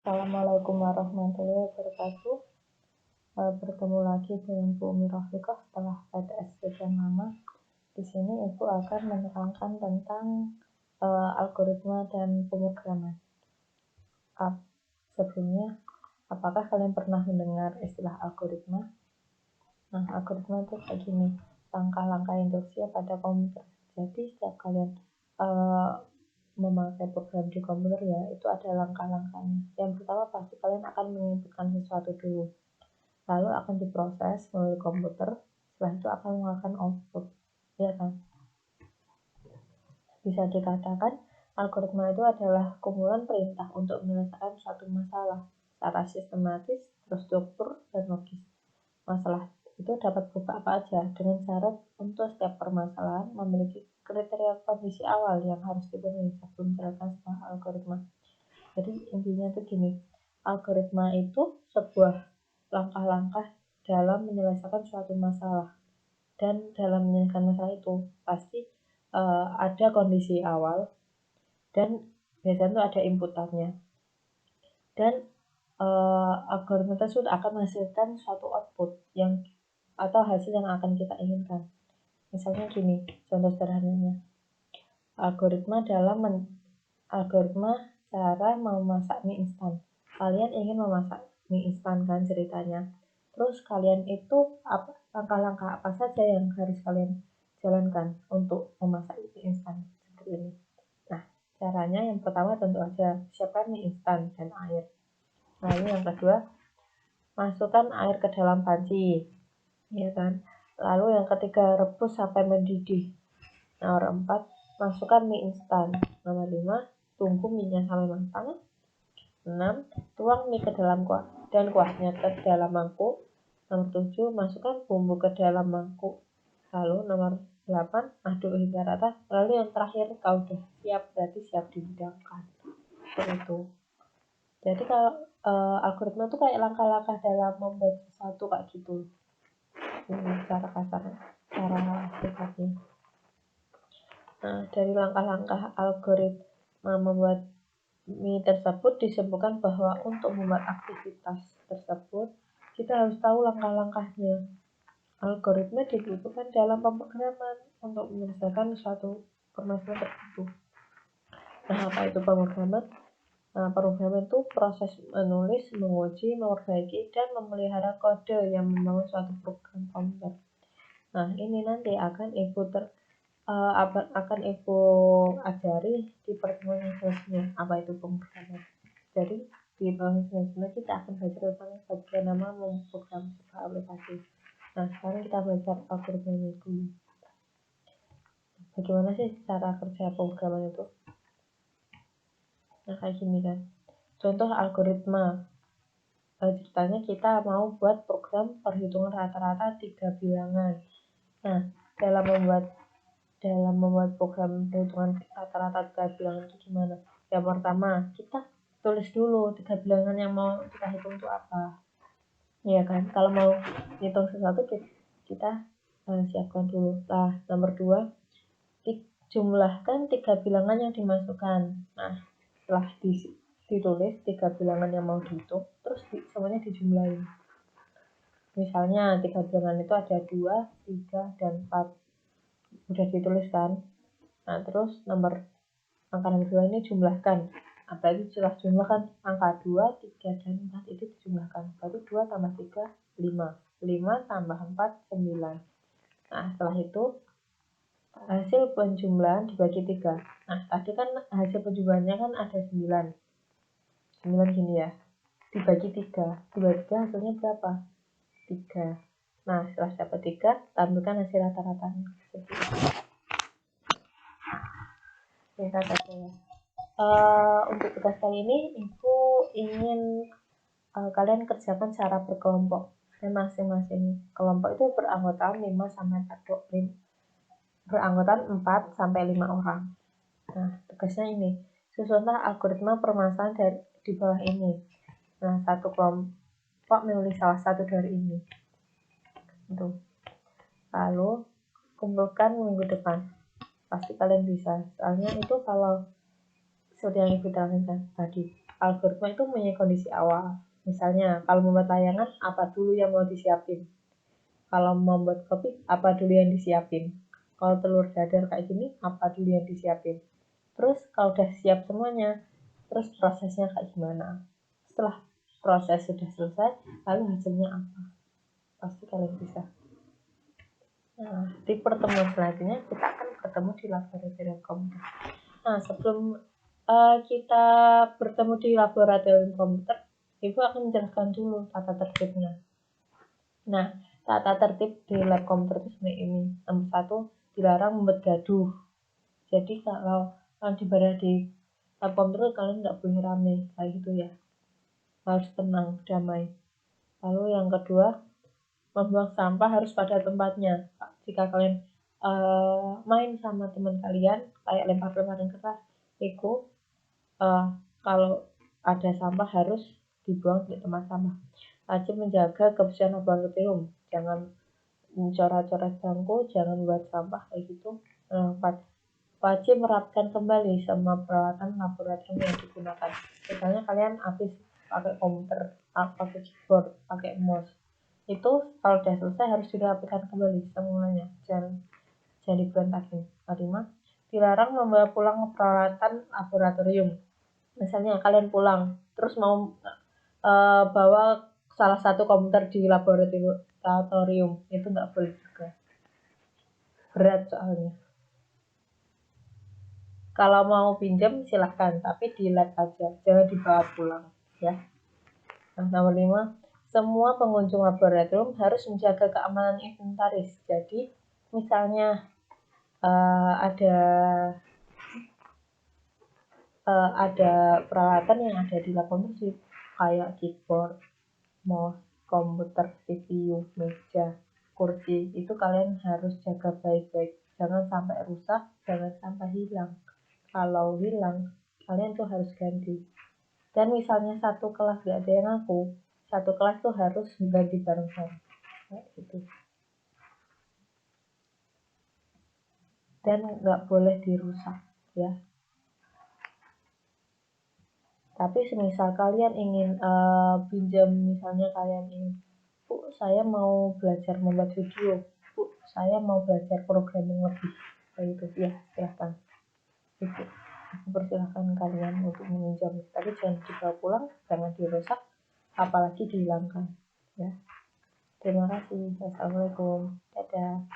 Assalamualaikum warahmatullahi wabarakatuh. Bertemu lagi dengan Bu Umi Rafiqah setelah PTS sekian lama. Di sini Ibu akan menerangkan tentang algoritma dan pemrograman. Sebelumnya, apakah kalian pernah mendengar istilah algoritma? Nah, algoritma itu kayak gini, langkah-langkah induksi pada komputer. Jadi setiap kalian memakai program di komputer ya, itu ada langkah-langkahnya. Yang pertama pasti kalian akan menginputkan sesuatu dulu, lalu akan diproses melalui komputer, setelah itu akan mengeluarkan output, ya kan? Bisa dikatakan algoritma itu adalah kumpulan perintah untuk menyelesaikan suatu masalah secara sistematis, terstruktur, dan logis. Masalah itu dapat berupa apa aja, dengan syarat untuk setiap permasalahan memiliki kriteria kondisi awal yang harus dipenuhi sebelum menjalankan sebuah algoritma. Jadi intinya itu gini, algoritma itu sebuah langkah-langkah dalam menyelesaikan suatu masalah, dan dalam menyelesaikan masalah itu pasti ada kondisi awal dan biasanya itu ada inputannya, dan algoritma tersebut akan menghasilkan suatu output yang atau hasil yang akan kita inginkan. Misalnya gini, contoh sederhananya, algoritma cara memasak mie instan. Kalian ingin memasak mie instan kan ceritanya. Terus kalian itu langkah-langkah apa saja yang harus kalian jalankan untuk memasak mie instan seperti ini. Nah, caranya yang pertama tentu aja siapkan mie instan dan air. Lalu yang kedua, masukkan air ke dalam panci, ya kan? Lalu yang ketiga, rebus sampai mendidih. Nomor 4, masukkan mie instan. Nomor 5, tunggu mie-nya sampai matang. 6, tuang mie ke dalam kuah dan kuahnya ke dalam mangkuk. Nomor 7, masukkan bumbu ke dalam mangkuk. Lalu nomor 8, aduk hingga rata. Lalu yang terakhir, kau udah siap, berarti siap dihidangkan. Seperti itu. Jadi kalau algoritma itu kayak langkah-langkah dalam membuat sesuatu kayak gitu. Ini cara kasar, cara sifatnya. Nah, dari langkah-langkah algoritma membuat mie tersebut disebutkan bahwa untuk membuat aktivitas tersebut kita harus tahu langkah-langkahnya. Algoritma dibutuhkan dalam pemrograman untuk menyelesaikan suatu permasalahan tertentu. Nah, apa itu pemrograman? Nah, pemrograman itu proses menulis, menguji, memperbaiki, dan memelihara kode yang membangun suatu program komputer. Nah, ini nanti akan Ibu ajari di pertemuan yang selanjutnya apa itu pemrograman. Jadi di pertemuan selanjutnya kita akan belajar tentang bagaimana memprogram sebuah aplikasi. Nah, sekarang kita belajar algoritmanya dulu. Bagaimana sih cara kerja pemrograman itu? Nah, kayak gini kan. Contoh algoritma. Ceritanya kita mau buat program perhitungan rata-rata 3 bilangan. Nah, dalam membuat program perhitungan rata-rata 3 bilangan itu gimana? Yang pertama, kita tulis dulu 3 bilangan yang mau kita hitung itu apa. Ya kan, kalau mau hitung sesuatu kita siapkan dulu. Nah, nomor 2, jumlahkan 3 bilangan yang dimasukkan. Nah, setelah ditulis 3 bilangan yang mau dihitung, terus semuanya dijumlahin. Misalnya 3 bilangan itu ada 2, 3, dan 4. Udah ditulis kan? Nah, terus angka nomor 2 ini jumlahkan. Nah, berarti setelah jumlahkan angka 2, 3, dan 4 itu dijumlahkan. Berarti 2 tambah 3, 5. 5 tambah 4, 9. Nah, setelah itu hasil penjumlahan dibagi 3. Nah, tadi kan hasil penjumlahannya kan ada 9. 9 gini ya. Dibagi 3. Dibagi 3 hasilnya berapa? 3. Nah, setelah dapat 3, tampilkan hasil rata-ratanya. Singkat saja ya. Untuk tugas kali ini, Ibu ingin kalian kerjakan secara berkelompok. Dan masing-masing kelompok itu beranggotaan 4 sampai 5 orang. Nah, tugasnya ini, susunlah algoritma permasalahan di bawah ini. Nah, satu kelompok menulis salah satu dari ini. Itu. Lalu kumpulkan minggu depan. Pasti kalian bisa. Soalnya itu kalau seperti yang Ibu terangkan tadi, algoritma itu punya kondisi awal. Misalnya, kalau membuat layangan, apa dulu yang mau disiapin? Kalau membuat kopi, apa dulu yang disiapin? Kalau telur dadar kayak gini, apa dulu yang disiapin? Terus kalau udah siap semuanya, terus prosesnya kayak gimana? Setelah proses sudah selesai, lalu hasilnya apa? Pasti kalian bisa. Nah, di pertemuan selanjutnya kita akan bertemu di laboratorium komputer. Nah, sebelum kita bertemu di laboratorium komputer, Ibu akan menjelaskan dulu tata tertibnya. Nah, tata tertib di lab komputer itu seperti ini. Nomor 1, dilarang membuat gaduh. Jadi kalau di lab komputer kalian nggak boleh rame kayak gitu ya. Harus tenang, damai. Lalu yang kedua, membuang sampah harus pada tempatnya. Jika kalian main sama teman kalian kayak lempar-lemparan kertas, itu kalau ada sampah harus dibuang di tempat sampah. Wajib menjaga kebersihan laboratorium, jangan mencoret-coret bangku, jangan buat sampah kayak gitu. 4. Wajib merapikan kembali semua peralatan laboratorium yang digunakan. Misalnya kalian habis pakai komputer, pakai keyboard, pakai mouse, itu kalau udah selesai harus dirapikan kembali semuanya, jangan diberantakin. 5. Dilarang membawa pulang peralatan laboratorium. Misalnya kalian pulang terus mau bawa salah satu komputer di laboratorium, itu nggak boleh juga, berat soalnya. Kalau mau pinjam silahkan, tapi di lab aja, jangan dibawa pulang ya. Nah, nomor 5, semua pengunjung laboratorium harus menjaga keamanan inventaris. Jadi misalnya ada peralatan yang ada di laboratorium kayak keyboard, mouse, komputer, CPU, meja, kursi, itu kalian harus jaga baik-baik. Jangan sampai rusak, jangan sampai hilang. Kalau hilang, kalian tuh harus ganti. Dan misalnya satu kelas gak ada yang ngaku, satu kelas tuh harus ganti bareng-bareng. Kayak gitu. Dan nggak boleh dirusak ya. Tapi semisal kalian ingin pinjam, misalnya kalian ingin, Bu, saya mau belajar membuat video, Bu, saya mau belajar programming lebih, kayak gitu ya, silahkan. Itu aku persilahkan kalian untuk meminjam, tapi jangan dibawa pulang, jangan dirusak, apalagi dihilangkan ya. Terima kasih. Assalamualaikum. Dadah.